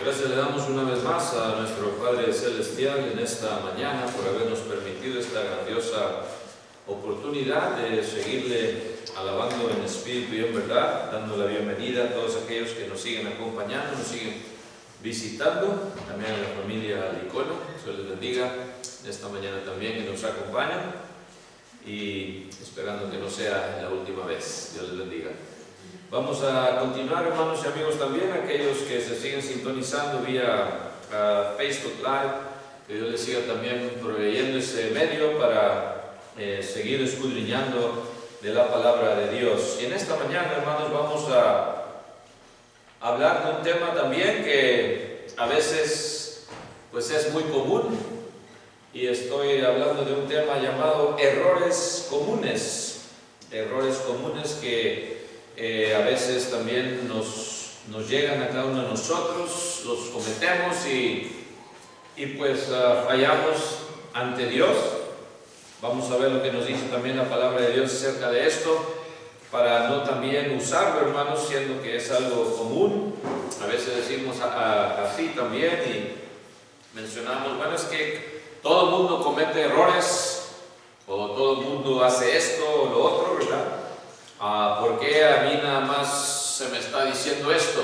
Gracias le damos una vez más a nuestro Padre Celestial en esta mañana por habernos permitido esta grandiosa oportunidad de seguirle alabando en espíritu y en verdad, dando la bienvenida a todos aquellos que nos siguen acompañando, nos siguen visitando, también a la familia Licono. Dios les bendiga en esta mañana también que nos acompañan y esperando que no sea la última vez. Dios les bendiga. Vamos a continuar, hermanos y amigos, también aquellos que se siguen sintonizando vía Facebook Live, que Dios les siga también proveyendo ese medio para seguir escudriñando de la palabra de Dios. Y en esta mañana, hermanos, vamos a hablar de un tema también que a veces pues es muy común, y estoy hablando de un tema llamado errores comunes que a veces también nos llegan a cada uno de nosotros, los cometemos y pues fallamos ante Dios. Vamos a ver lo que nos dice también la palabra de Dios acerca de esto, para no también usarlo, hermanos, siendo que es algo común. A veces decimos así también y mencionamos, bueno, es que todo el mundo comete errores, o todo el mundo hace esto o lo otro, ¿verdad? ¿Por qué a mí nada más se me está diciendo esto?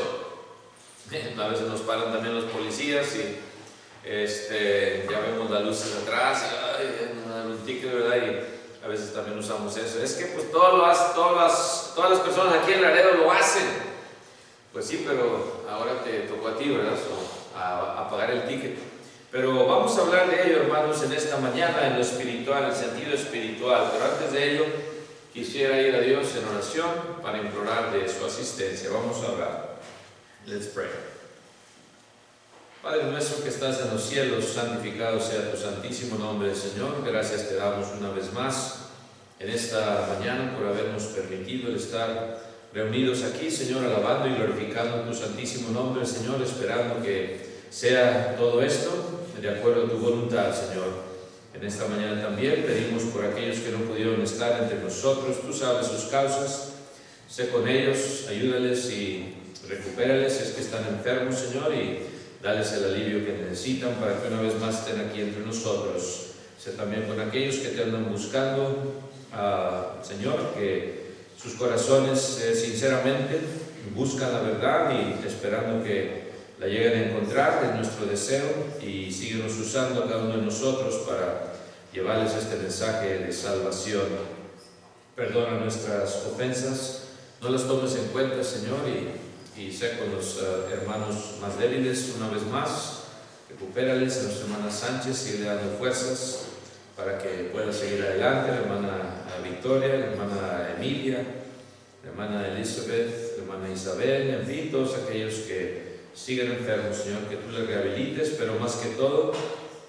A veces nos paran también los policías y ya vemos las luces atrás y nos dan un ticket, ¿verdad? Y a veces también usamos eso. Es que pues todas las personas aquí en Laredo lo hacen. Pues sí, pero ahora te tocó a ti, ¿verdad? A pagar el ticket. Pero vamos a hablar de ello, hermanos, en esta mañana, en lo espiritual, en el sentido espiritual. Pero antes de ello, quisiera ir a Dios en oración para implorar de su asistencia. Vamos a orar. Let's pray. Padre nuestro que estás en los cielos, santificado sea tu santísimo nombre, Señor. Gracias te damos una vez más en esta mañana por habernos permitido el estar reunidos aquí, Señor, alabando y glorificando tu santísimo nombre, Señor, esperando que sea todo esto de acuerdo a tu voluntad, Señor. En esta mañana también pedimos por aquellos que no pudieron estar entre nosotros. Tú sabes sus causas, sé con ellos, ayúdales y recupérales si es que están enfermos, Señor, y dales el alivio que necesitan para que una vez más estén aquí entre nosotros. Sé también con aquellos que te andan buscando, Señor, que sus corazones sinceramente buscan la verdad y esperando que la lleguen a encontrar, es nuestro deseo, y síguenos usando a cada uno de nosotros para llevarles este mensaje de salvación. Perdona nuestras ofensas, no las tomes en cuenta, Señor, y sé con los hermanos más débiles una vez más. Recupérales a nuestra hermana Sánchez, sigue dando fuerzas para que pueda seguir adelante, la hermana Victoria, la hermana Emilia, la hermana Elizabeth, la hermana Isabel, en fin, todos aquellos que siguen enfermos, Señor, que tú les rehabilites, pero más que todo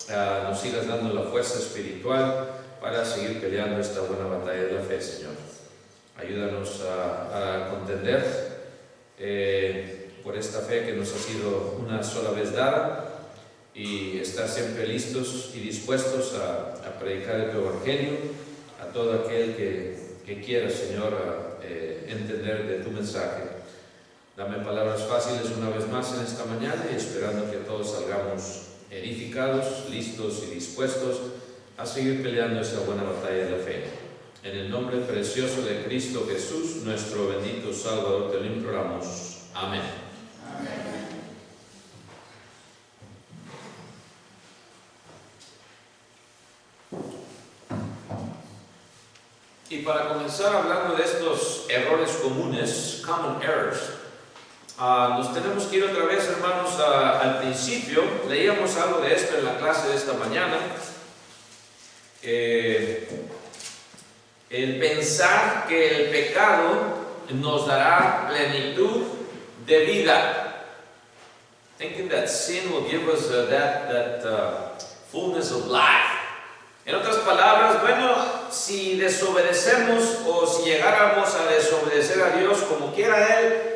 nos sigas dando la fuerza espiritual para seguir peleando esta buena batalla de la fe, Señor. Ayúdanos a contender por esta fe que nos ha sido una sola vez dada y estar siempre listos y dispuestos a predicar el Evangelio a todo aquel que quiera, Señor, entender de tu mensaje. Dame palabras fáciles una vez más en esta mañana y esperando que todos salgamos edificados, listos y dispuestos a seguir peleando esa buena batalla de la fe. En el nombre precioso de Cristo Jesús, nuestro bendito Salvador, te lo imploramos. Amén. Amén. Y para comenzar hablando de estos errores comunes, common errors, nos tenemos que ir otra vez, hermanos, al principio. Leíamos algo de esto en la clase de esta mañana. El pensar que el pecado nos dará plenitud de vida. Thinking that sin will give us that fullness of life. En otras palabras, bueno, si desobedecemos o si llegáramos a desobedecer a Dios como quiera Él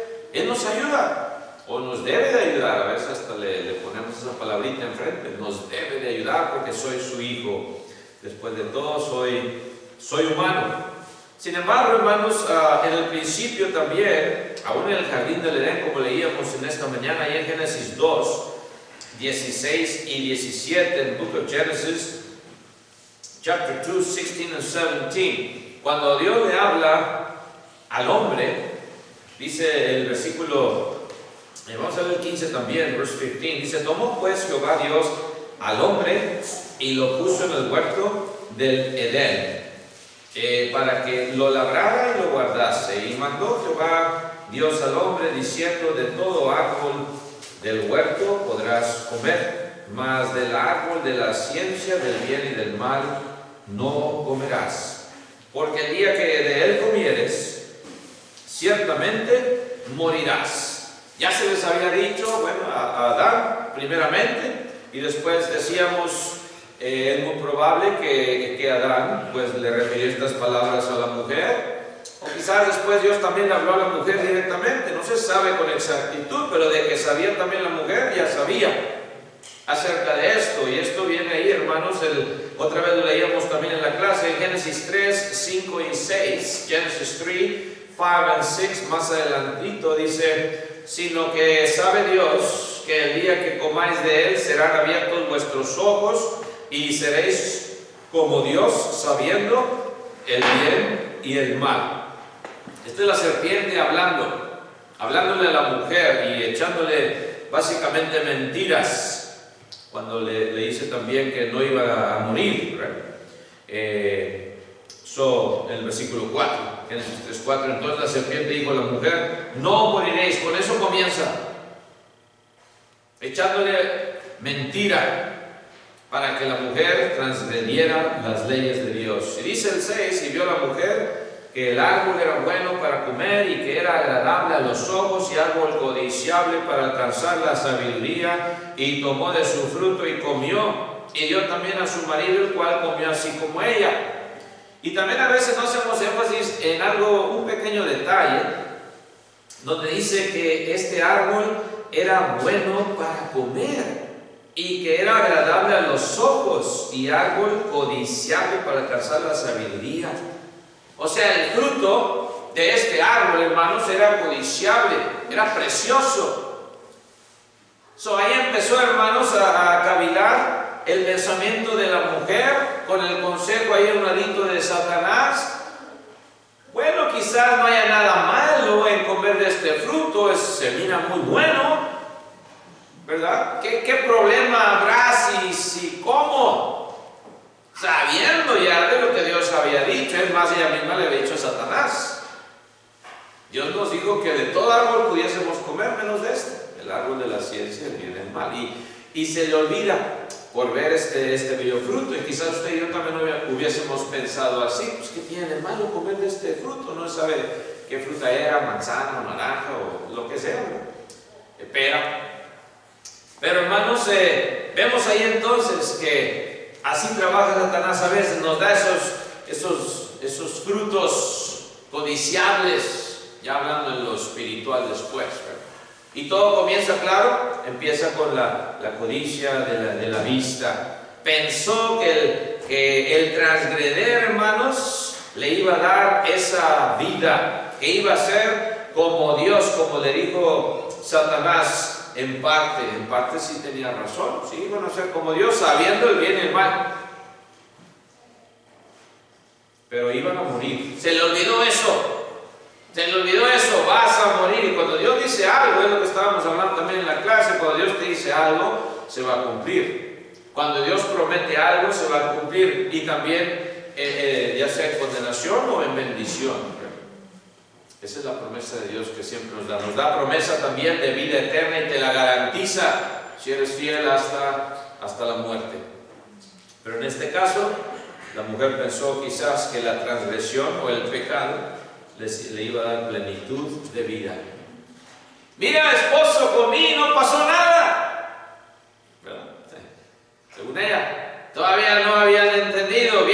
nos ayuda, o nos debe de ayudar. A veces hasta le ponemos esa palabrita enfrente, nos debe de ayudar porque soy su hijo. Después de todo, soy humano. Sin embargo, hermanos, en el principio también, aún en el jardín del Edén, como leíamos en esta mañana, ahí en Génesis 2, 16 y 17, en el Book of Genesis, chapter 2, 16 and 17, cuando Dios le habla al hombre, dice el versículo, vamos a ver el 15 también, verse 15, dice: tomó pues Jehová Dios al hombre y lo puso en el huerto del Edén, para que lo labrara y lo guardase. Y mandó Jehová Dios al hombre, diciendo: de todo árbol del huerto podrás comer, mas del árbol de la ciencia del bien y del mal no comerás, porque el día que de él comieres, ciertamente morirás. Ya se les había dicho, bueno, a Adán primeramente, y después decíamos, es muy probable que Adán pues le refirió estas palabras a la mujer, o quizás después Dios también le habló a la mujer directamente, no se sabe con exactitud, pero de que sabía también la mujer, ya sabía acerca de esto. Y esto viene ahí, hermanos, otra vez lo leíamos también en la clase, en Génesis 3, 5 y 6, Genesis 3, 5 and 6, más adelantito dice: sino que sabe Dios que el día que comáis de él serán abiertos vuestros ojos y seréis como Dios, sabiendo el bien y el mal. Esta es la serpiente hablándole a la mujer y echándole básicamente mentiras, cuando le dice también que no iba a morir. El versículo 4, Génesis 3, 4, entonces la serpiente dijo a la mujer: no moriréis. Con eso comienza, echándole mentira para que la mujer transgrediera las leyes de Dios. Y dice el 6: y vio la mujer que el árbol era bueno para comer y que era agradable a los ojos y árbol codiciable para alcanzar la sabiduría, y tomó de su fruto y comió, y dio también a su marido, el cual comió así como ella. Y también a veces no hacemos énfasis en algo, un pequeño detalle, donde dice que este árbol era bueno para comer y que era agradable a los ojos y árbol codiciable para alcanzar la sabiduría. O sea, el fruto de este árbol, hermanos, era codiciable, era precioso. Ahí empezó, hermanos, a cavilar el pensamiento de la mujer con el consejo ahí a un ladito de Satanás. Bueno, quizás no haya nada malo en comer de este fruto, se mira muy bueno, ¿verdad? ¿Qué problema habrá si como? Sabiendo ya de lo que Dios había dicho. Es más, ella misma le había dicho a Satanás: Dios nos dijo que de todo árbol pudiésemos comer menos de este, el árbol de la ciencia del bien y del mal. Y se le olvida por ver este bello fruto. Y quizás usted y yo también hubiésemos pensado así: pues ¿qué tiene de malo comer de este fruto? No sabe qué fruta era, manzana o naranja o lo que sea, pera. Pero hermanos, vemos ahí entonces que así trabaja Satanás a veces, nos da esos frutos codiciables, ya hablando en lo espiritual después, ¿verdad? Y todo comienza, claro, empieza con la codicia de la vista. Pensó que el transgreder, hermanos, le iba a dar esa vida, que iba a ser como Dios, como le dijo Satanás. En parte sí tenía razón, sí, iban a ser como Dios, sabiendo el bien y el mal, pero iban a morir. Se le olvidó eso, vas a morir. Y cuando Dios dice algo, es lo que estábamos hablando también en la clase, cuando Dios te dice algo, se va a cumplir. Cuando Dios promete algo, se va a cumplir, y también ya sea en condenación o en bendición. Esa es la promesa de Dios que siempre nos da promesa también de vida eterna y te la garantiza si eres fiel hasta la muerte. Pero en este caso, la mujer pensó quizás que la transgresión o el pecado le iba a dar plenitud de vida. Mira, esposo, comí, no pasó nada. ¿Verdad? Según ella, todavía no habían entendido.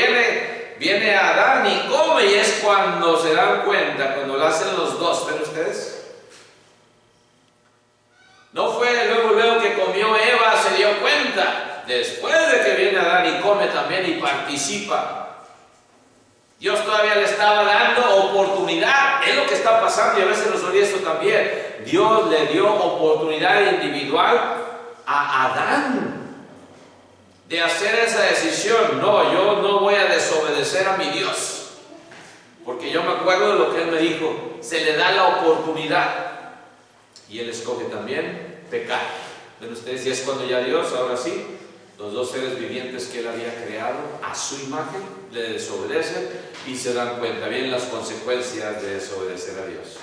Viene Adán y come, y es cuando se dan cuenta, cuando lo hacen los dos. ¿Ven ustedes? No fue luego que comió Eva, se dio cuenta. Después de que viene Adán y come también y participa. Dios todavía le estaba dando oportunidad. Es lo que está pasando y a veces nos olvida esto también. Dios le dio oportunidad individual a Adán de hacer esa decisión. No, yo no voy a desobedecer a mi Dios, porque yo me acuerdo de lo que Él me dijo. Se le da la oportunidad y Él escoge también pecar. ¿Ven ustedes? Y es cuando ya Dios, ahora sí, los dos seres vivientes que Él había creado a su imagen le desobedecen y se dan cuenta. Vienen las consecuencias de desobedecer a Dios.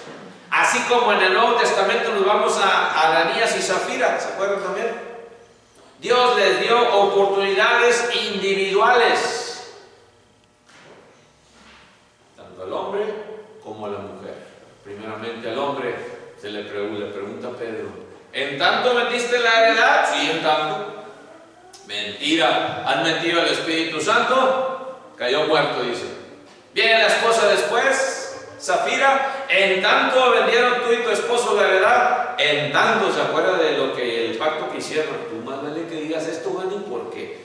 Así como en el Nuevo Testamento nos vamos a Ananías y Zafira, ¿se acuerdan también? Dios les dio oportunidades individuales, tanto al hombre como a la mujer. Primeramente al hombre le pregunta a Pedro: ¿en tanto vendiste la heredad? Sí, en tanto. Mentira, han mentido al Espíritu Santo, cayó muerto, dice. Viene la esposa después, Zafira: en tanto vendieron tú y tu esposo la heredad, en tanto. ¿Se acuerda de lo que el pacto que hicieron? Tú más vale que digas esto, Dani, porque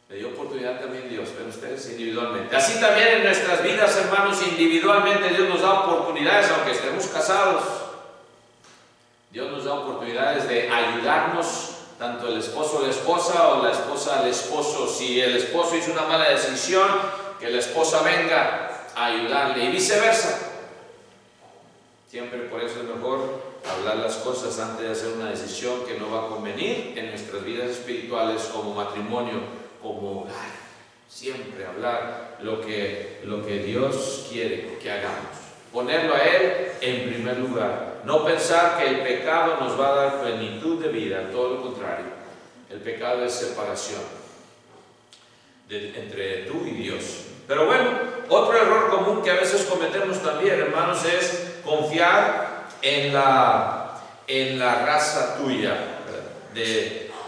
le dio oportunidad también Dios, pero ustedes individualmente. Así también en nuestras vidas, hermanos, individualmente Dios nos da oportunidades, aunque estemos casados. Dios nos da oportunidades de ayudarnos, tanto el esposo a la esposa o la esposa al esposo. Si el esposo hizo una mala decisión, que la esposa venga a ayudarle y viceversa. Siempre por eso es mejor hablar las cosas antes de hacer una decisión que no va a convenir en nuestras vidas espirituales, como matrimonio, como hogar. Siempre hablar lo que Dios quiere que hagamos. Ponerlo a Él en primer lugar. No pensar que el pecado nos va a dar plenitud de vida, todo lo contrario. El pecado es separación entre tú y Dios. Pero bueno, otro error común que a veces cometemos también, hermanos, es confiar en la raza tuya.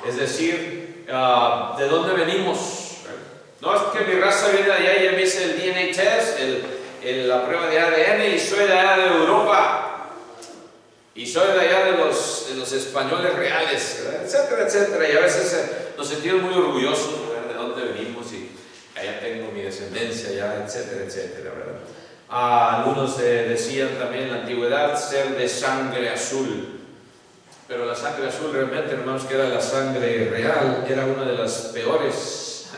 Es decir, ¿de dónde venimos? No, es que mi raza viene de allá y ya me hice el DNA test, la prueba de ADN, y soy de allá de Europa. Y soy de allá de los españoles reales, ¿verdad? Etcétera, etcétera. Y a veces nos sentimos muy orgullosos, ¿verdad?, de dónde venimos, y allá tengo mi descendencia, allá, etcétera, etcétera, ¿verdad? Algunos decían también en la antigüedad ser de sangre azul. Pero la sangre azul realmente, hermanos, que era la sangre real, era una de las peores.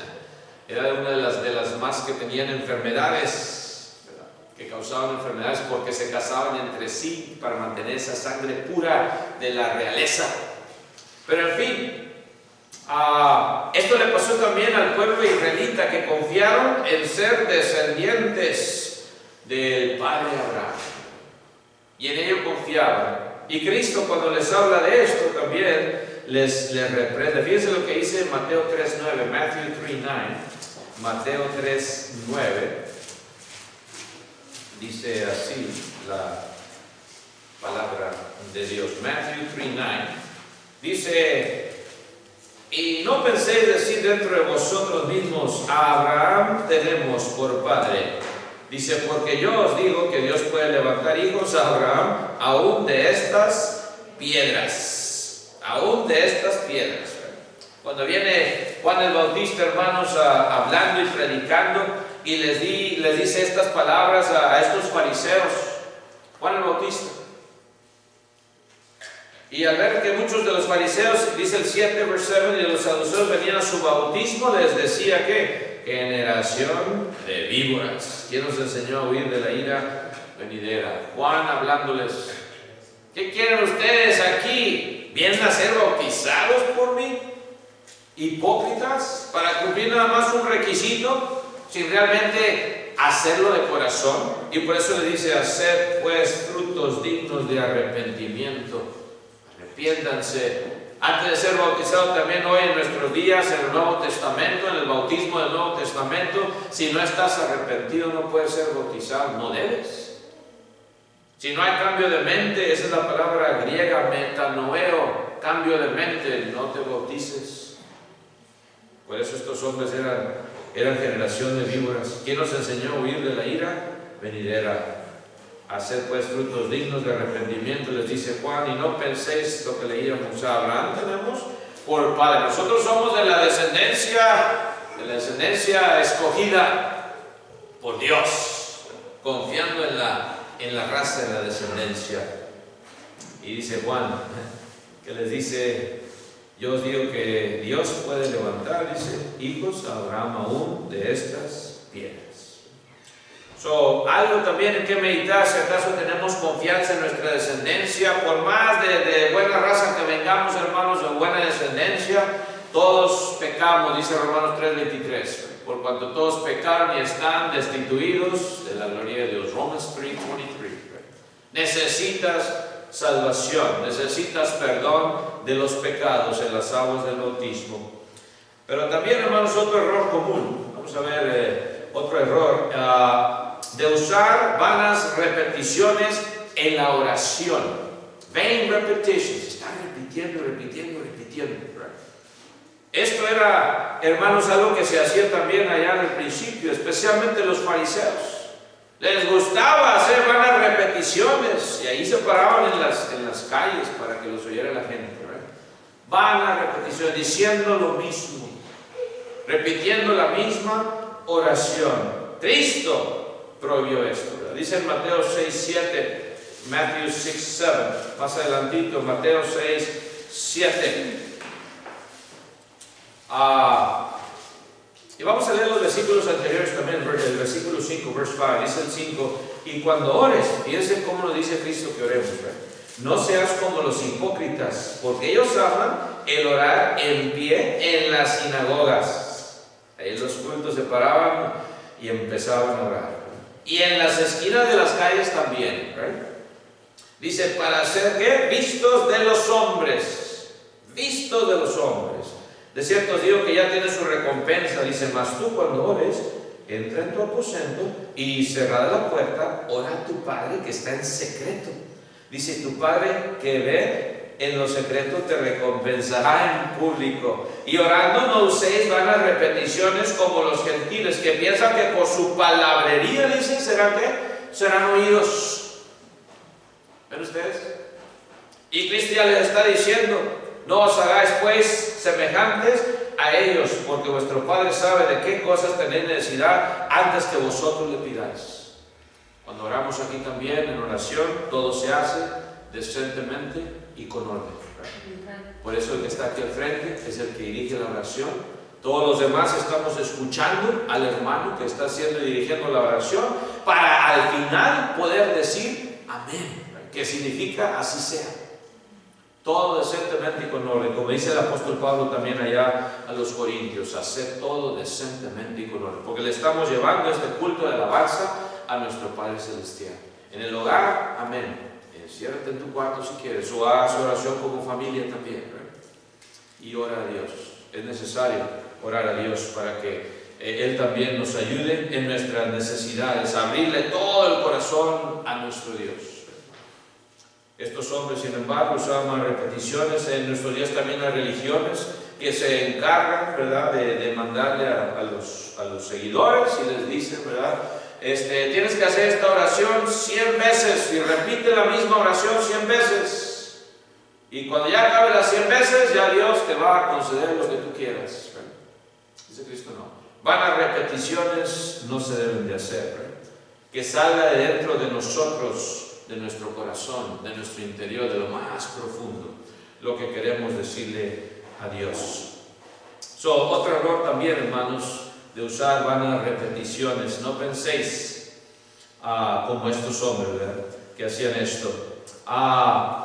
Era una de las más que tenían enfermedades, que causaban enfermedades porque se casaban entre sí para mantener esa sangre pura de la realeza. Pero en fin, esto le pasó también al pueblo israelita, que confiaron en ser descendientes del padre Abraham, y en ello confiaban. Y Cristo, cuando les habla de esto, también les reprende. Fíjense lo que dice Mateo 3:9, Matthew 3:9, Mateo 3:9. Dice así la palabra de Dios. Matthew 3:9 dice: y no penséis decir dentro de vosotros mismos, a Abraham tenemos por padre. Dice: porque yo os digo que Dios puede levantar hijos a Abraham aún de estas piedras. Aún de estas piedras. Cuando viene Juan el Bautista, hermanos, hablando y predicando, y les dice estas palabras a estos fariseos, Juan el Bautista. Y al ver que muchos de los fariseos, dice el 7, verse 7, y de los saduceos venían a su bautismo, les decía que generación de víboras. ¿Quién nos enseñó a huir de la ira venidera? Juan hablándoles: ¿qué quieren ustedes aquí? ¿Vienen a ser bautizados por mí? Hipócritas, para cumplir nada más un requisito, sin realmente hacerlo de corazón. Y por eso le dice: haced pues frutos dignos de arrepentimiento. Arrepiéntanse. Antes de ser bautizado, también hoy en nuestros días, en el Nuevo Testamento, en el bautismo del Nuevo Testamento, si no estás arrepentido no puedes ser bautizado, no debes. Si no hay cambio de mente, esa es la palabra griega, metanoeo, cambio de mente, no te bautices. Por eso estos hombres eran generación de víboras. ¿Quién nos enseñó a huir de la ira venidera? Hacer pues frutos dignos de arrepentimiento, les dice Juan, y no penséis lo que leíamos: a Abraham tenemos por padre. Nosotros somos de la descendencia escogida. por Dios, confiando en la raza, en la descendencia. Y dice Juan, que les dice, yo os digo que Dios puede levantar, dice, hijos a Abraham aún de estas piedras. Algo también en que meditar, si acaso tenemos confianza en nuestra descendencia, por más de buena raza que vengamos, hermanos, de buena descendencia, todos pecamos, dice Romanos 3:23, por cuanto todos pecaron y están destituidos de la gloria de Dios. Romans 3:23. Necesitas salvación, necesitas perdón de los pecados en las aguas del bautismo. Pero también, hermanos, otro error común, vamos a ver otro error, de usar vanas repeticiones en la oración. Vain repetitions, estar repitiendo. Esto era, hermanos, algo que se hacía también allá en el principio, especialmente los fariseos. Les gustaba hacer vanas repeticiones y ahí se paraban en las calles para que los oyera la gente, ¿verdad? Vanas repeticiones, diciendo lo mismo, repitiendo la misma oración. Cristo prohibió esto, ¿verdad? Dice en Mateo 6:7, Matthew 6:7, más adelantito, Mateo 6:7. Y vamos a leer los versículos anteriores también, el versículo 5, verse 5, dice el 5, y cuando ores, fíjense cómo nos dice Cristo que oremos, ¿verdad? No seas como los hipócritas, porque ellos aman el orar en pie en las sinagogas. Ahí en los cultos se paraban y empezaban a orar. Y en las esquinas de las calles también, ¿verdad? Dice, para ser ¿qué? Vistos de los hombres. Vistos de los hombres. De cierto os digo que ya tiene su recompensa. Dice, mas tú cuando ores, entra en tu aposento y cerrada la puerta, ora a tu Padre que está en secreto. Dice, tu Padre que ve en lo secreto te recompensará en público. Y orando no uséis vanas repeticiones como los gentiles, que piensan que por su palabrería, dicen, ¿serán qué? Serán oídos. ¿Ven ustedes? Y Cristo ya les está diciendo, no os hagáis pues semejantes a ellos, porque vuestro Padre sabe de qué cosas tenéis necesidad antes que vosotros le pidáis. Cuando oramos aquí también en oración, todo se hace decentemente y con orden. Por eso el que está aquí al frente es el que dirige la oración. Todos los demás estamos escuchando al hermano que está haciendo y dirigiendo la oración para al final poder decir amén, que significa así sea. Todo decentemente y con orden, como dice el apóstol Pablo también allá a los Corintios, hacer todo decentemente y con orden, porque le estamos llevando este culto de alabanza a nuestro Padre Celestial. En el hogar, amén. Enciérrate en tu cuarto si quieres, o haz oración como familia también, ¿verdad? Y ora a Dios. Es necesario orar a Dios para que Él también nos ayude en nuestras necesidades, abrirle todo el corazón a nuestro Dios. Estos hombres, sin embargo, usaban repeticiones. En nuestros días también hay religiones que se encargan, ¿verdad?, de mandarle a los seguidores y les dicen, ¿verdad?, tienes que hacer esta oración 100 veces y repite la misma oración 100 veces. Y cuando ya acabe las 100 veces, ya Dios te va a conceder lo que tú quieras, ¿verdad? Dice Cristo, no. Vanas repeticiones no se deben de hacer, ¿verdad? Que salga de dentro de nosotros, de nuestro corazón, de nuestro interior, de lo más profundo, lo que queremos decirle a Dios. Otro error también, hermanos, de usar vanas repeticiones. No penséis como estos hombres, ¿verdad?, que hacían esto.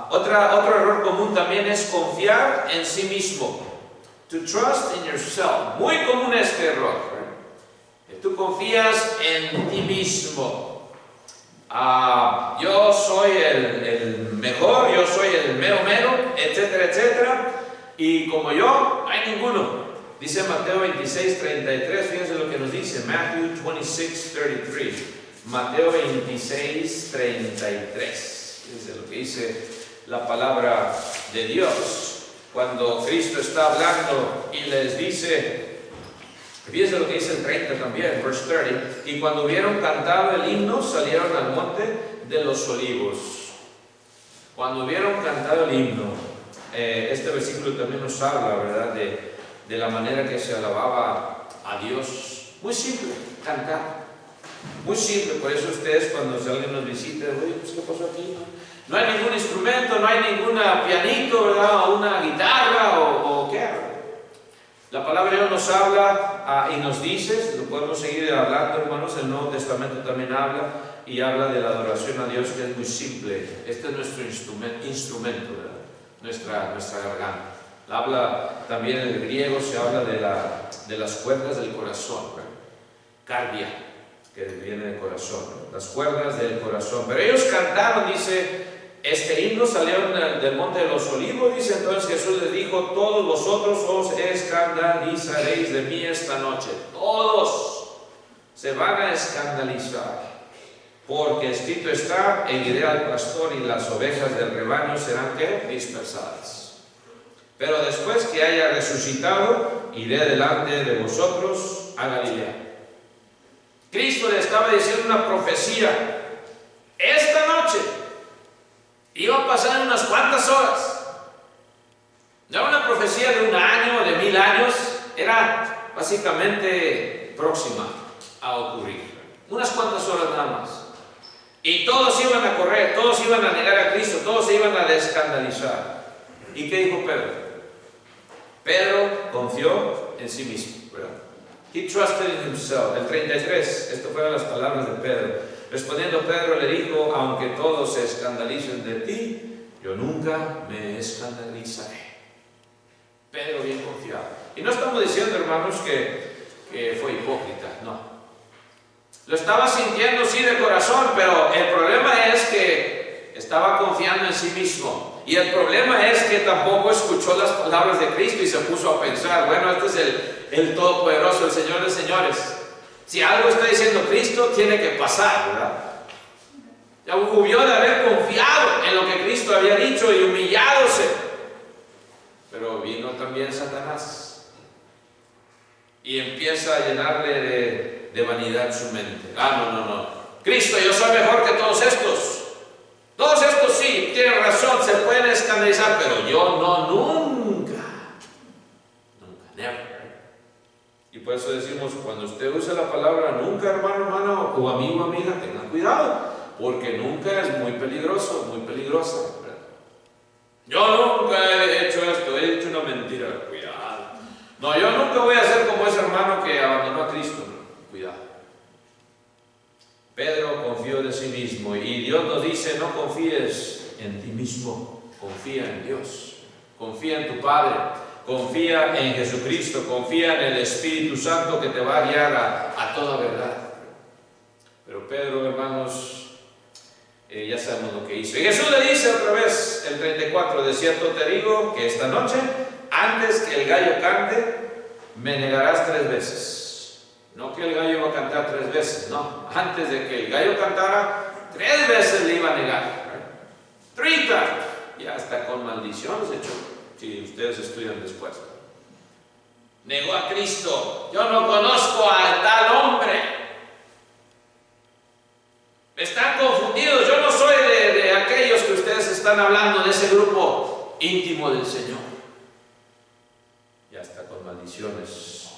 Otro error común también es confiar en sí mismo. To trust in yourself. Muy común este error, ¿verdad? Tú confías en ti mismo. Yo soy el mejor, yo soy el mero, etcétera, etcétera. Y como yo, no hay ninguno. Dice Mateo 26:33, fíjense lo que nos dice, Matthew 26:33. Mateo 26:33. Fíjense lo que dice la palabra de Dios. Cuando Cristo está hablando y les dice, fíjense lo que dice el 30 también, verse 30. Y cuando hubieron cantado el himno, salieron al monte de los olivos. Cuando hubieron cantado el himno, este versículo también nos habla, ¿verdad?, de la manera que se alababa a Dios. Muy simple, cantar. Muy simple, por eso ustedes cuando alguien nos visita, oye, pues ¿qué pasó aquí? No hay ningún instrumento, no hay ninguna pianito, ¿verdad? O una guitarra, o ¿qué? La palabra de Dios nos habla y nos dice, lo podemos seguir hablando, hermanos, el Nuevo Testamento también habla y habla de la adoración a Dios, que es muy simple. Este es nuestro instrumento, ¿verdad? Nuestra garganta. Habla también en el griego, se habla de las cuerdas del corazón, ¿verdad? Cardia, que viene del corazón, ¿verdad? Las cuerdas del corazón. Pero ellos cantaron, dice, este himno salió del monte de los olivos, dice. Entonces Jesús les dijo: todos vosotros os escandalizaréis de mí esta noche. Todos se van a escandalizar, porque escrito está: heriré al pastor y las ovejas del rebaño serán ¿qué? Dispersadas. Pero después que haya resucitado, iré delante de vosotros a Galilea. Cristo le estaba diciendo una profecía. Esta noche iba a pasar en unas cuantas horas. No era una profecía de 1 año, de 1000 años. Era básicamente próxima a ocurrir. Unas cuantas horas nada más. Y todos iban a correr, todos iban a negar a Cristo, todos se iban a desescandalizar. ¿Y qué dijo Pedro? Pedro confió en sí mismo, ¿verdad? He trusted in himself. El 33, estas fueron las palabras de Pedro. Respondiendo Pedro le dijo: aunque todos se escandalicen de ti, yo nunca me escandalizaré. Pedro bien confiado. Y no estamos diciendo, hermanos, que fue hipócrita, no. Lo estaba sintiendo sí de corazón, pero el problema es que estaba confiando en sí mismo. Y el problema es que tampoco escuchó las palabras de Cristo y se puso a pensar: bueno, este es el Todopoderoso, el Señor de señores. Si algo está diciendo Cristo, tiene que pasar, ¿verdad? Ya hubió de haber confiado en lo que Cristo había dicho y humilládose. Pero vino también Satanás y empieza a llenarle de vanidad su mente. No. Cristo, yo soy mejor que todos estos. Todos estos sí, tienen razón, se pueden escandalizar, pero yo no, nunca. Nunca, never. Y por eso decimos, cuando usted use la palabra nunca, hermano, hermana, o amigo, amiga, tengan cuidado, porque nunca es muy peligroso, muy peligrosa, ¿verdad? Yo nunca he hecho esto, he dicho una mentira, cuidado. No, yo nunca voy a ser como ese hermano que abandonó a Cristo, ¿no? Cuidado. Pedro confió de sí mismo, y Dios nos dice: no confíes en ti mismo, confía en Dios, confía en tu Padre. Confía en Jesucristo, confía en el Espíritu Santo que te va a guiar a toda verdad. Pero Pedro, hermanos, ya sabemos lo que hizo. Y Jesús le dice otra vez, el 34, de cierto te digo que esta noche, antes que el gallo cante, me negarás 3 veces. No que el gallo va a cantar 3 veces, no. Antes de que el gallo cantara, 3 veces le iba a negar. 3 times. Ya hasta con maldiciones hecho. Si ustedes estudian después. Negó a Cristo. Yo no conozco a tal hombre. Están confundidos. Yo no soy de aquellos que ustedes están hablando, de ese grupo íntimo del Señor. Ya está con maldiciones.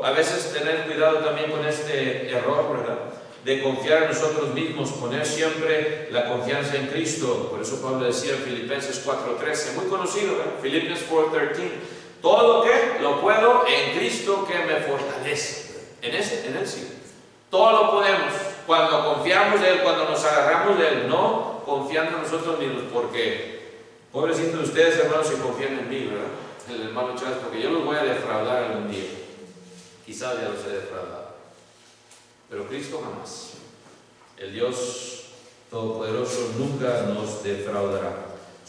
A veces tener cuidado también con este error, ¿verdad? De confiar en nosotros mismos, poner siempre la confianza en Cristo. Por eso Pablo decía en Filipenses 4:13, muy conocido, ¿verdad? Filipenses 4:13, todo lo que lo puedo en Cristo que me fortalece. En Él sí. Todo lo podemos cuando confiamos en Él, cuando nos agarramos de Él, no confiando en nosotros mismos, porque pobrecitos de ustedes, hermanos, si confían en mí, ¿verdad? El hermano Chávez, porque yo los voy a defraudar algún día. Quizás ya los he defraudado. Pero Cristo jamás. El Dios Todopoderoso nunca nos defraudará.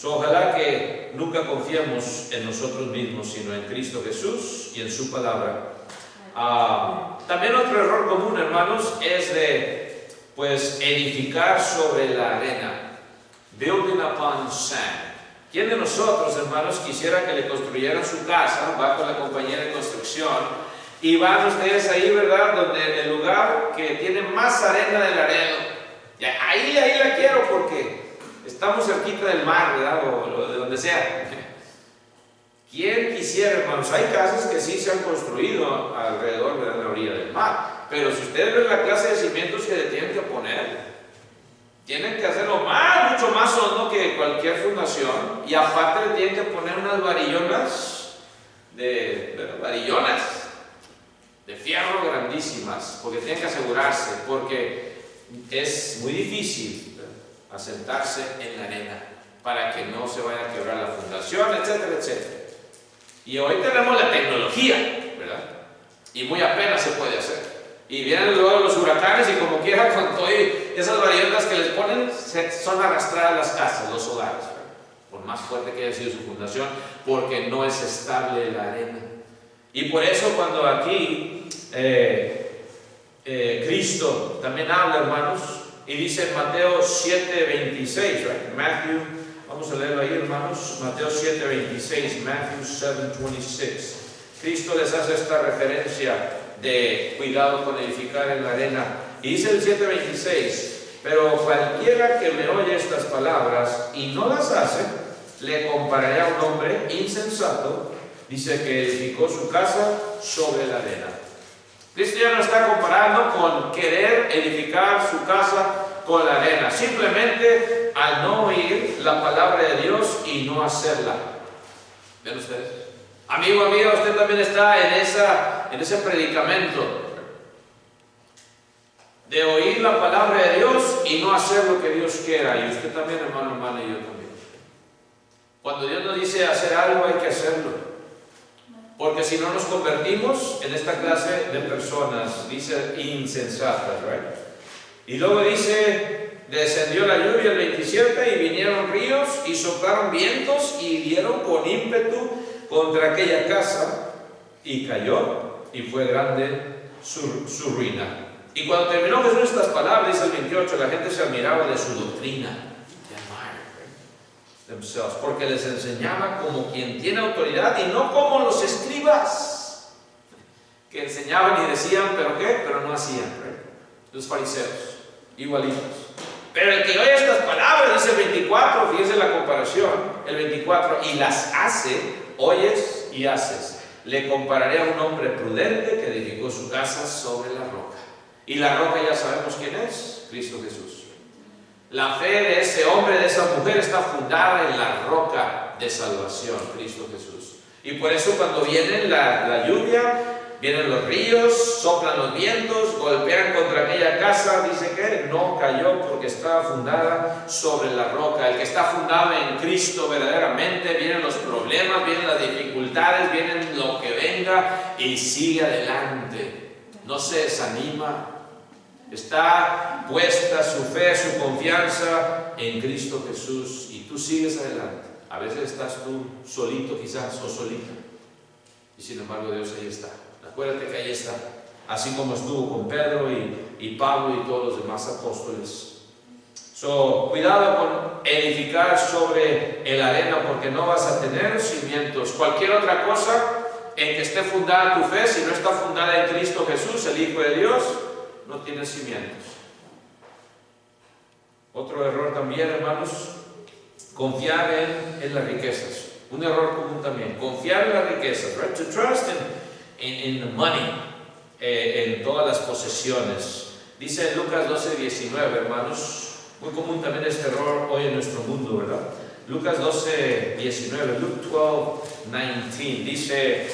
Ojalá que nunca confiemos en nosotros mismos, sino en Cristo Jesús y en su palabra. También otro error común, hermanos, es de edificar sobre la arena. Building upon sand. ¿Quién de nosotros, hermanos, quisiera que le construyeran su casa? Va con la compañía de construcción y van ustedes ahí, ¿verdad? Donde el lugar que tiene más arena del Laredo. Ahí la quiero porque estamos cerquita del mar, ¿verdad? O de donde sea. ¿Quién quisiera, hermanos? Hay casas que sí se han construido alrededor de la orilla del mar. pero si ustedes ven la clase de cimientos que le tienen que poner, tienen que hacerlo mucho más hondo que cualquier fundación, y aparte le tienen que poner unas varillonas de fierro grandísimas, porque tienen que asegurarse, porque es muy difícil asentarse en la arena para que no se vaya a quebrar la fundación, etcétera, etcétera. Y hoy tenemos la tecnología, ¿verdad? Y muy apenas se puede hacer. Y vienen luego los huracanes y como quiera, con todas esas varillonas que les ponen, son arrastradas las casas, los hogares, ¿verdad? Por más fuerte que haya sido su fundación, porque no es estable la arena. Y por eso cuando aquí Cristo también habla, hermanos, y dice en Mateo 7:26, right? Vamos a leerlo ahí, hermanos, Mateo 7:26, Matthew 7:26. Cristo les hace esta referencia de cuidado con edificar en la arena. Y dice el 7:26, pero cualquiera que me oye estas palabras y no las hace, le compararé a un hombre insensato, dice, que edificó su casa sobre la arena. Cristo ya no está comparando con querer edificar su casa con la arena, simplemente al no oír la palabra de Dios y no hacerla. ¿Ven ustedes? Amigo, amiga, usted también está en ese predicamento de oír la palabra de Dios y no hacer lo que Dios quiera. Y usted también, hermano, hermana, y yo también. Cuando Dios nos dice hacer algo, hay que hacerlo. Porque si no nos convertimos en esta clase de personas, dice insensatas, ¿right? Y luego dice, descendió la lluvia el 27 y vinieron ríos y soplaron vientos y dieron con ímpetu contra aquella casa y cayó y fue grande su ruina. Y cuando terminó Jesús estas palabras, dice el 28, la gente se admiraba de su doctrina, porque les enseñaba como quien tiene autoridad y no como los escribas, que enseñaban y decían, ¿pero qué? Pero no hacían, ¿right? Los fariseos, igualitos. Pero el que oye estas palabras, dice el 24, fíjense la comparación, el 24, y las hace, oyes y haces. Le compararé a un hombre prudente que edificó su casa sobre la roca. Y la roca ya sabemos quién es, Cristo Jesús. La fe de ese hombre, de esa mujer, está fundada en la roca de salvación, Cristo Jesús. Y por eso cuando viene la lluvia, vienen los ríos, soplan los vientos, golpean contra aquella casa, dice que no cayó porque estaba fundada sobre la roca. El que está fundado en Cristo verdaderamente, vienen los problemas, vienen las dificultades, vienen lo que venga y sigue adelante. No se desanima. Está puesta su fe, su confianza en Cristo Jesús y tú sigues adelante. A veces estás tú solito quizás o solita y sin embargo Dios ahí está. Acuérdate que ahí está, así como estuvo con Pedro y Pablo y todos los demás apóstoles. Cuidado con edificar sobre el arena porque no vas a tener cimientos. Cualquier otra cosa en que esté fundada tu fe, si no está fundada en Cristo Jesús, el Hijo de Dios, no tiene cimientos. Otro error también, hermanos, confiar en las riquezas. Un error común también, confiar en las riquezas, right? To trust in the money, en todas las posesiones. Dice en Lucas 12:19, hermanos, muy común también este error hoy en nuestro mundo, ¿verdad? Lucas 12:19, Luke 12:19, dice,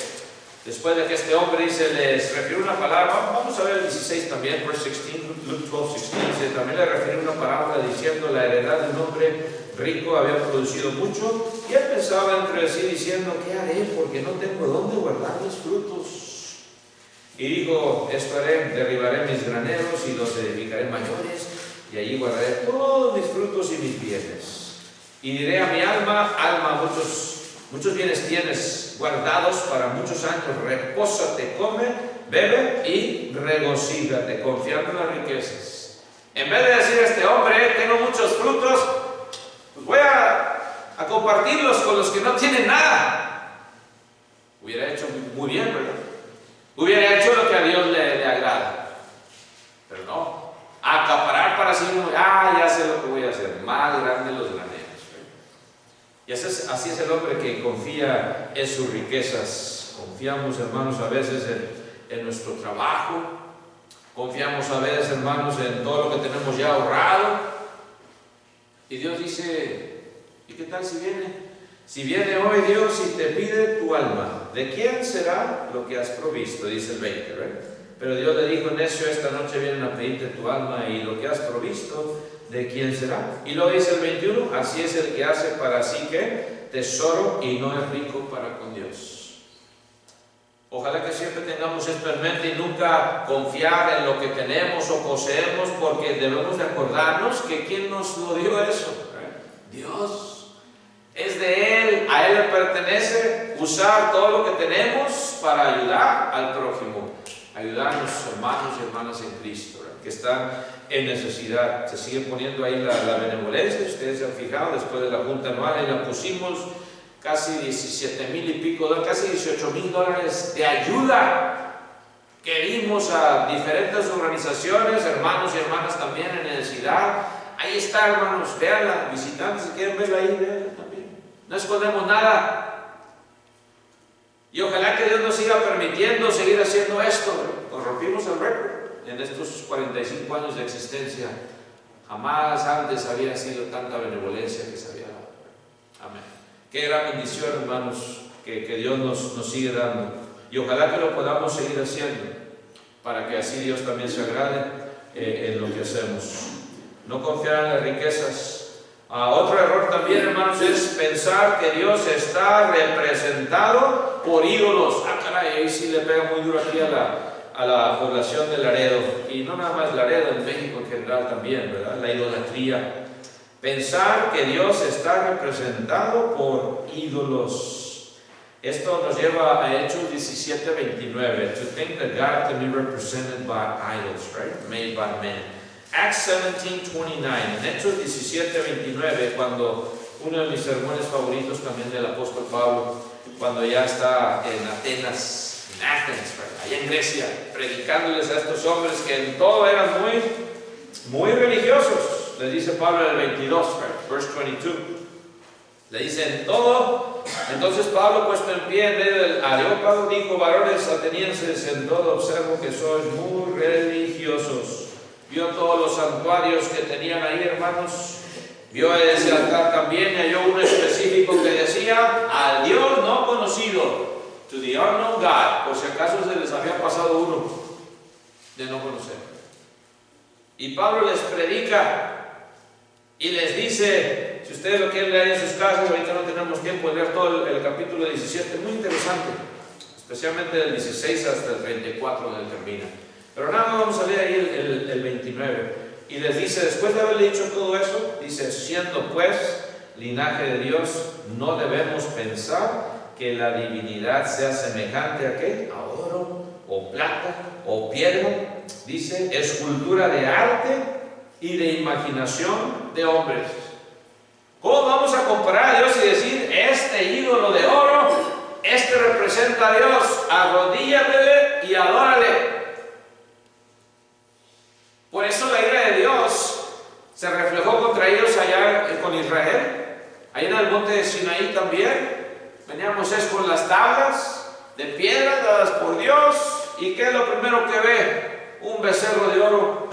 después de que este hombre dice, les refirió una palabra, vamos a ver el 16 también, verse 16, Luke 12:16, dice, también le refirió una parábola diciendo, la heredad de un hombre rico había producido mucho, y él pensaba entre sí diciendo, ¿qué haré? Porque no tengo dónde guardar mis frutos. Y dijo, esto haré, derribaré mis graneros y los edificaré mayores, y allí guardaré todos mis frutos y mis bienes. Y diré a mi alma, alma, muchos bienes tienes guardados para muchos años, repósate, come, bebe y regocíjate, confiando en las riquezas. En vez de decir a este hombre, tengo muchos frutos, pues voy a compartirlos con los que no tienen nada. Hubiera hecho muy bien, ¿verdad? Hubiera hecho lo que a Dios le agrada. Pero no, acaparar para sí mismo, ya sé lo que voy a hacer, más grande los graneros. Y así es el hombre que confía en sus riquezas. Confiamos, hermanos, a veces en nuestro trabajo, Confiamos a veces, hermanos, en todo lo que tenemos ya ahorrado. Y Dios dice, ¿y qué tal si viene? Si viene hoy Dios y te pide tu alma, ¿de quién será lo que has provisto? Dice el 20, ¿verdad? Pero Dios le dijo, necio, esta noche vienen a pedirte tu alma y lo que has provisto, ¿de quién será? Y luego dice el 21, así es el que hace para sí que tesoro y no es rico para con Dios. Ojalá que siempre tengamos esto en mente y nunca confiar en lo que tenemos o poseemos, porque debemos de acordarnos que ¿quién nos lo dio eso? Dios. Es de Él, a Él le pertenece usar todo lo que tenemos para ayudar al prójimo, ayudar a nuestros hermanos y hermanas en Cristo, ¿verdad?, que están en necesidad. Se sigue poniendo ahí la benevolencia, ustedes se han fijado, después de la junta anual, ahí la pusimos, casi 17,000 y pico, casi 18,000 dólares de ayuda que dimos a diferentes organizaciones, hermanos y hermanas también en necesidad. Ahí está, hermanos, véanla, visitantes, si quieren verla ahí, véanla también. No escondemos nada. Y ojalá que Dios nos siga permitiendo seguir haciendo esto. Nos rompimos el récord en estos 45 años de existencia. Jamás antes había sido tanta benevolencia que se había dado. Amén. Qué gran bendición, hermanos, que Dios nos sigue dando. Y ojalá que lo podamos seguir haciendo, para que así Dios también se agrade en lo que hacemos. No confiar en las riquezas. Otro error también, hermanos, es pensar que Dios está representado por ídolos. Caray, ahí sí le pega muy duro aquí a la población de Laredo. Y no nada más Laredo, en México en general también, ¿verdad? La idolatría. Pensar que Dios está representado por ídolos. Esto nos lleva a Hechos 17:29. To think that God can be represented by idols, right? Made by men. Acts 17:29. En Hechos 17:29, cuando uno de mis sermones favoritos también del apóstol Pablo, cuando ya está en Atenas, en Athens, right? Allá en Grecia, predicándoles a estos hombres que en todo eran muy religiosos. Le dice Pablo en el 22, right? Verse 22. Le dice en todo. Entonces Pablo, puesto en pie en medio del Areópago, dijo: varones atenienses, en todo observo que sois muy religiosos. Vio todos los santuarios que tenían ahí, hermanos. Vio ese altar también, y halló uno específico que decía: al Dios no conocido, to the unknown God. Por si acaso se les había pasado uno de no conocer. Y Pablo les predica y les dice, si ustedes lo quieren leer en sus casas, ahorita no tenemos tiempo de leer todo el capítulo 17, muy interesante, especialmente del 16 hasta el 34 donde termina. Pero nada más vamos a leer ahí el 29. Y les dice, después de haberle dicho todo eso, dice: siendo pues linaje de Dios, no debemos pensar que la divinidad sea semejante a ¿qué? A oro, o plata, o piedra. Dice, escultura de arte y de imaginación de hombres. ¿Cómo vamos a comparar a Dios y decir, este ídolo de oro, este representa a Dios? Arrodíllate y adórale. Por eso la ira de Dios se reflejó contra ellos allá con Israel, allá en el monte de Sinaí también. Venía Moisés con las tablas de piedra dadas por Dios, y ¿qué es lo primero que ve? Un becerro de oro,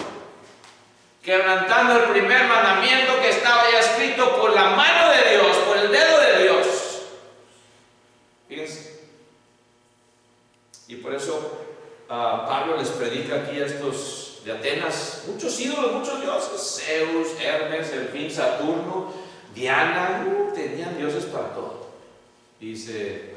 quebrantando el primer mandamiento que estaba ya escrito por la mano de Dios, por el dedo de Dios. Fíjense. Y por eso Pablo les predica aquí a estos de Atenas, muchos ídolos, muchos dioses: Zeus, Hermes, el fin, Saturno, Diana, tenían dioses para todo. Dice,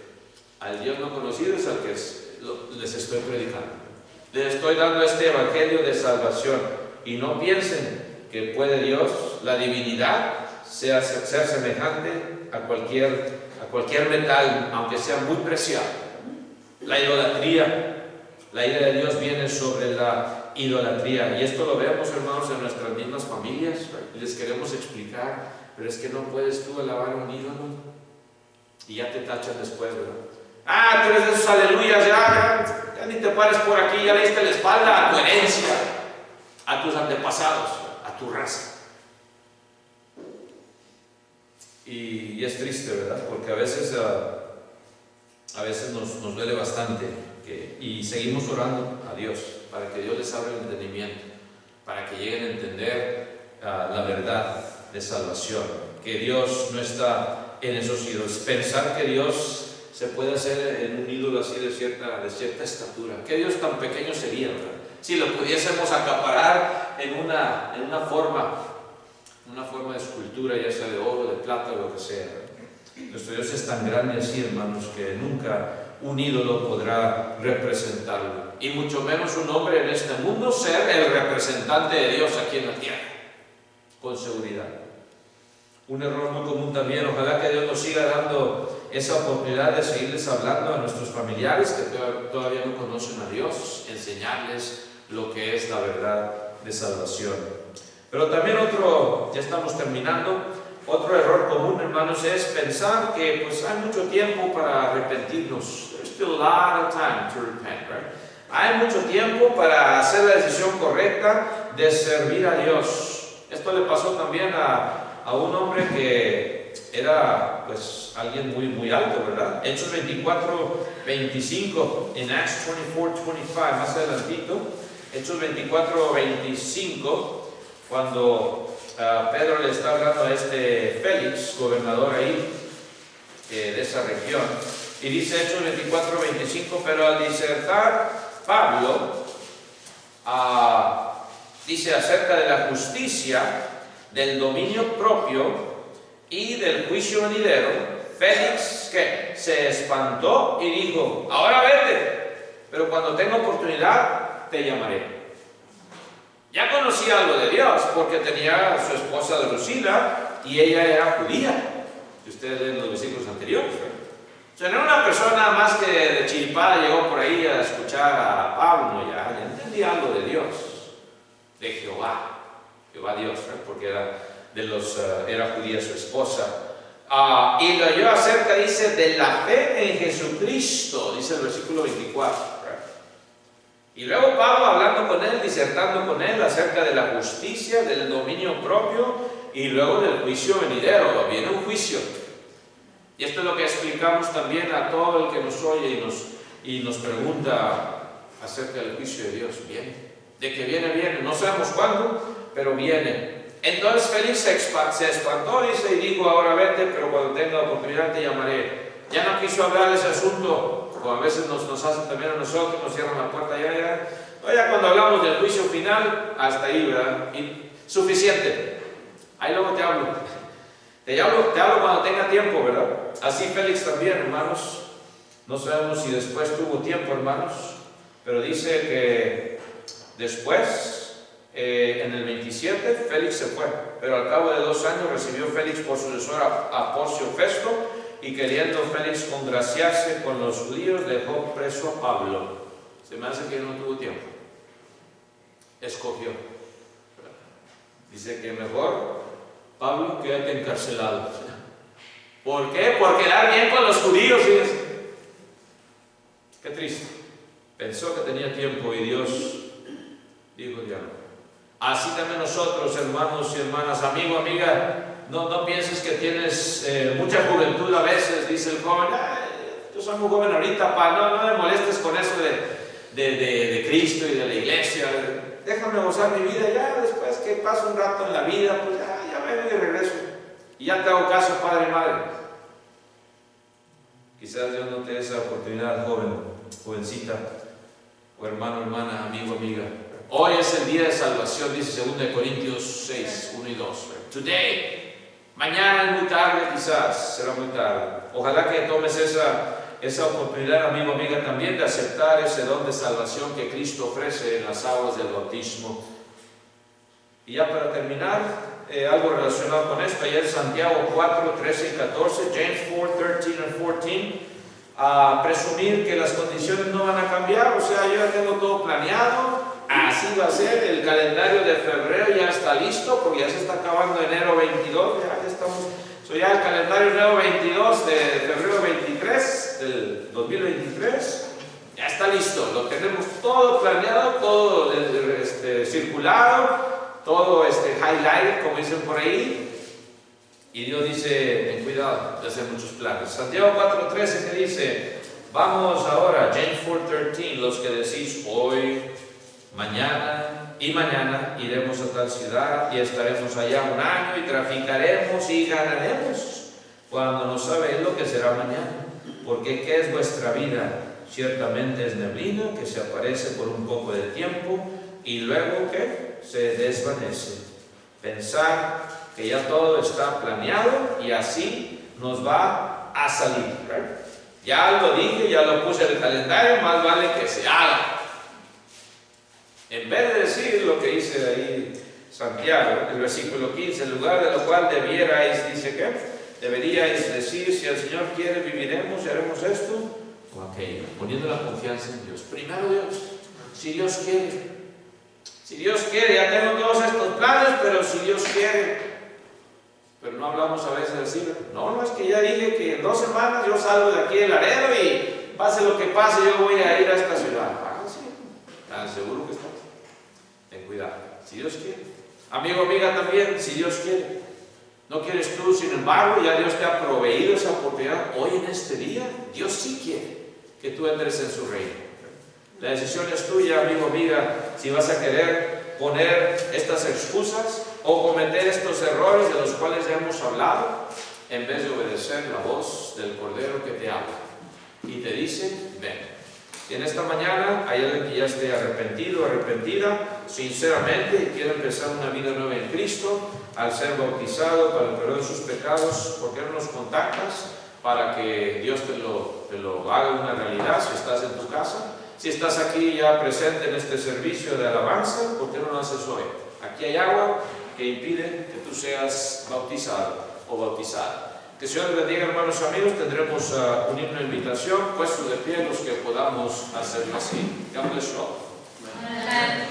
al Dios no conocido es al que les estoy predicando. Les estoy dando este evangelio de salvación, y no piensen que puede Dios, la divinidad, ser semejante a cualquier metal, aunque sea muy preciado. La idolatría, la ira de Dios viene sobre la idolatría, y esto lo vemos, hermanos, en nuestras mismas familias. Les queremos explicar, pero es que no puedes tú alabar a un ídolo y ya te tachan después, ¿verdad? Tú eres de esos aleluyas, ya ni te pares por aquí, ya le diste la espalda a tu herencia, a tus antepasados, a tu raza. Y es triste, ¿verdad? Porque a veces nos duele bastante Y seguimos orando a Dios para que Dios les abra el entendimiento, para que lleguen a entender la verdad de salvación, que Dios no está en esos ídolos. Pensar que Dios se puede hacer en un ídolo así de cierta estatura, ¿qué Dios tan pequeño sería, verdad? Si lo pudiésemos acaparar en una forma de escultura, ya sea de oro, de plata o lo que sea. Nuestro Dios es tan grande así, hermanos, que nunca un ídolo podrá representarlo, y mucho menos un hombre en este mundo ser el representante de Dios aquí en la tierra, con seguridad. Un error muy común también. Ojalá que Dios nos siga dando esa oportunidad de seguirles hablando a nuestros familiares que todavía no conocen a Dios, enseñarles lo que es la verdad de salvación. Pero también ya estamos terminando, otro error común, hermanos, es pensar que pues hay mucho tiempo para arrepentirnos. There's still a lot of time to repent, right? Hay mucho tiempo para hacer la decisión correcta de servir a Dios. Esto le pasó también a un hombre que era pues alguien muy, muy alto, ¿verdad? Hechos 24:25, en Acts 24:25, más adelantito, Hechos 24:25, cuando Pedro le está hablando a este Félix, gobernador ahí de esa región, y dice Hechos 24:25, pero al disertar Pablo, dice acerca de la justicia, del dominio propio y del juicio venidero, Félix, ¿qué? Se espantó y dijo: ahora vete, pero cuando tenga oportunidad te llamaré. Ya conocía algo de Dios, porque tenía a su esposa Drusila y ella era judía. Si ustedes leen los versículos anteriores, ¿verdad? O sea, no era una persona más que de chiripada llegó por ahí a escuchar a Pablo, ya entendía algo de Dios, de Jehová Dios, ¿verdad? Porque era judía su esposa. Y lo oyó acerca, dice, de la fe en Jesucristo, dice el versículo 24. ¿verdad? Y luego Pablo hablando con él, disertando con él acerca de la justicia, del dominio propio y luego del juicio venidero. Viene un juicio. Y esto es lo que explicamos también a todo el que nos oye y nos pregunta acerca del juicio de Dios. Viene. De que viene. No sabemos cuándo, pero viene. Entonces Félix se espantó, dice, y dijo: ahora vete, pero cuando tenga oportunidad te llamaré. Ya no quiso hablar de ese asunto, como a veces nos hacen también a nosotros, nos cierran la puerta ya cuando hablamos del juicio final, hasta ahí, ¿verdad? Y suficiente. Ahí luego te hablo. Te hablo cuando tenga tiempo, ¿verdad? Así Félix también, hermanos. No sabemos si después tuvo tiempo, hermanos, pero dice que después, en el 27, Félix se fue, pero al cabo de 2 años recibió Félix por sucesor a Porcio Festo, y queriendo Félix congraciarse con los judíos, dejó preso a Pablo. Se me hace que no tuvo tiempo. Escogió. Dice que mejor, Pablo, quédate encarcelado. ¿Por qué? Por quedar bien con los judíos, fíjense. Qué triste. Pensó que tenía tiempo y Dios dijo: ya no. Así también nosotros, hermanos y hermanas, amigo, amiga, no pienses que tienes mucha juventud a veces, dice el joven. Yo soy muy joven ahorita, no me molestes con eso de Cristo y de la iglesia. Déjame gozar mi vida, ya después que paso un rato en la vida, pues ya vengo y regreso. Y ya te hago caso, padre y madre. Quizás Dios no te dé esa oportunidad, jovencita, o hermano, hermana, amigo, amiga. Hoy es el día de salvación, dice 2 Corintios 6, 1 y 2. Today. Mañana es muy tarde, quizás, será muy tarde. Ojalá que tomes esa oportunidad, amigo, amiga, también de aceptar ese don de salvación que Cristo ofrece en las aguas del bautismo. Y ya para terminar, algo relacionado con esto, ayer Santiago 4, 13 y 14, James 4, 13 and 14, a presumir que las condiciones no van a cambiar. O sea, yo ya tengo todo planeado. Así va a ser, el calendario de febrero ya está listo, porque ya se está acabando enero 22, ya estamos, ya el calendario nuevo 22 de febrero 23 del 2023, ya está listo, lo tenemos todo planeado, todo circulado, todo highlight, como dicen por ahí, y Dios dice: ten cuidado de hacer muchos planes. Santiago 4:13 que dice: Vamos ahora, James 4:13, los que decís hoy, mañana y mañana iremos a tal ciudad y estaremos allá un año y traficaremos y ganaremos, cuando no sabéis lo que será mañana. Porque ¿qué es vuestra vida? Ciertamente es neblina que se aparece por un poco de tiempo y luego que se desvanece. Pensar que ya todo está planeado y así nos va a salir, ¿verdad? Ya lo dije, ya lo puse en el calendario, más vale que se haga. En vez de decir lo que dice ahí Santiago, el versículo 15, en lugar de lo cual debierais, dice que deberíais decir, si el Señor quiere, viviremos y haremos esto o aquello, poniendo la confianza en Dios. Primero Dios, si Dios quiere. Si Dios quiere, ya tengo todos estos planes, pero si Dios quiere. Pero no hablamos a veces así, ¿no? No, es que ya dije que en 2 semanas yo salgo de aquí del Laredo y pase lo que pase, yo voy a ir a esta ciudad. Ah, sí, tan seguro que estás. Ten cuidado, si Dios quiere. Amigo, amiga también, si Dios quiere. No quieres tú, sin embargo, ya Dios te ha proveído esa oportunidad. Hoy en este día, Dios sí quiere que tú entres en su reino. La decisión es tuya, amigo, amiga, si vas a querer poner estas excusas o cometer estos errores de los cuales ya hemos hablado, en vez de obedecer la voz del Cordero que te habla y te dice, ven. Y en esta mañana hay alguien que ya esté arrepentido, arrepentida, sinceramente, y quiere empezar una vida nueva en Cristo, al ser bautizado para el perdón de sus pecados. ¿Por qué no nos contactas para que Dios te lo haga una realidad si estás en tu casa? Si estás aquí ya presente en este servicio de alabanza, ¿por qué no lo haces hoy? Aquí hay agua que impide que tú seas bautizado o bautizada. Que el Señor les bendiga, hermanos y amigos. Tendremos un himno de invitación, puesto de pie los que podamos hacerlo así. God bless you all.